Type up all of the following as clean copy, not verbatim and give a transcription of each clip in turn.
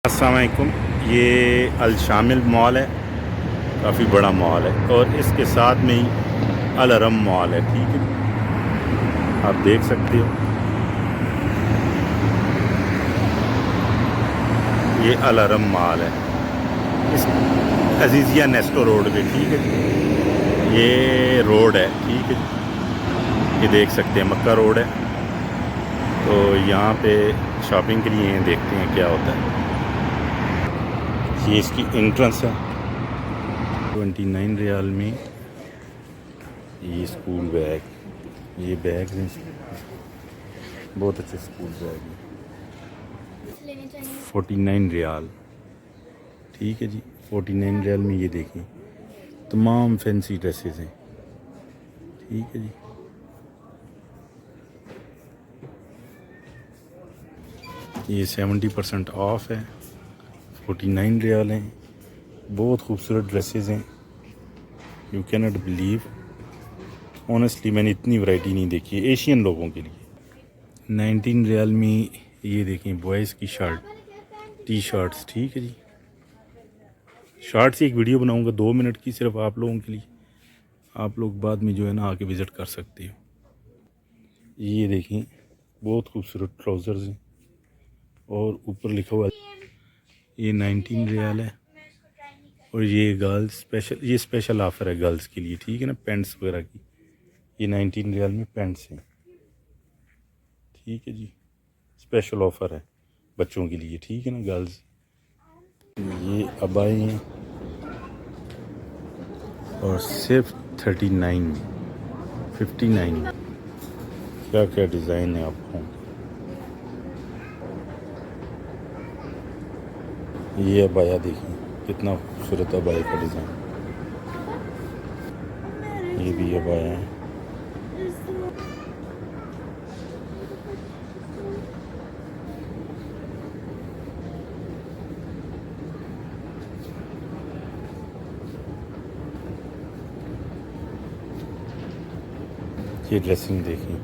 अस्सलाम वालेकुम। ये अल शामिल मॉल है, काफ़ी बड़ा मॉल है और इसके साथ में ही अल हरम मॉल है। ठीक है, आप देख सकते हो ये अल हरम मॉल है, इस अजीज़िया नेस्को रोड पे। ठीक है, ये रोड है। ठीक है, ये देख सकते हैं मक्का रोड है। तो यहाँ पे शॉपिंग के लिए देखते हैं क्या होता है। ये इसकी एंट्रेंस है। 29 रियाल में ये स्कूल बैग, ये बैग हैं, बहुत अच्छे स्कूल बैग हैं। 49 रियाल। ठीक है जी, 49 रियाल में ये देखिए तमाम फैंसी ड्रेसेस हैं। ठीक है जी, ये 70% ऑफ है। 49 रियाल हैं। बहुत खूबसूरत ड्रेसेस हैं। You can not believe, honestly मैंने इतनी वैरायटी नहीं देखी है एशियन लोगों के लिए। 19 रियाल में ये देखें बॉयज़ की शर्ट, टी शर्ट्स। ठीक है जी, शर्ट से एक वीडियो बनाऊंगा 2 मिनट की, सिर्फ आप लोगों के लिए। आप लोग बाद में जो है ना आके विज़िट कर सकते हो। ये देखें बहुत खूबसूरत ट्राउज़र्स हैं और ऊपर लिखा हुआ ये 19 रियाल है। और ये गर्ल्स स्पेशल, ये स्पेशल ऑफ़र है गर्ल्स के लिए। ठीक है ना, पेंट्स वगैरह की ये 19 रियाल में पेंट्स हैं। ठीक है जी, स्पेशल ऑफ़र है बच्चों के लिए। ठीक है ना गर्ल्स। ये अबाए हैं और सिर्फ 39 में, 59 में। क्या क्या डिज़ाइन है आपको। ये अबाया देखिए कितना खूबसूरत अबाया का डिज़ाइन। ये भी अबाया है। ये ड्रेसिंग देखिए,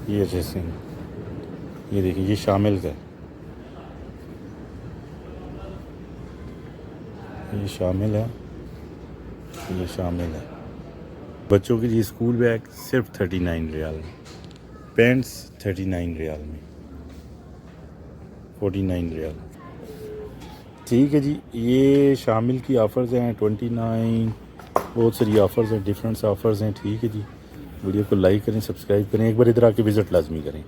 ये ड्रेसिंग, ये देखिए ये शामिल का है। ये शामिल है, ये शामिल है। बच्चों के लिए स्कूल बैग सिर्फ 39 रियाल में, पेंट्स 39 रियाल में, 49 रियाल। ठीक है जी, ये शामिल की ऑफ़र्स हैं 29, बहुत सारी ऑफ़र्स हैं, डिफरेंट ऑफ़र्स हैं। ठीक है जी, वीडियो को लाइक करें, सब्सक्राइब करें, एक बार इधर आके विज़िट लाजमी करें।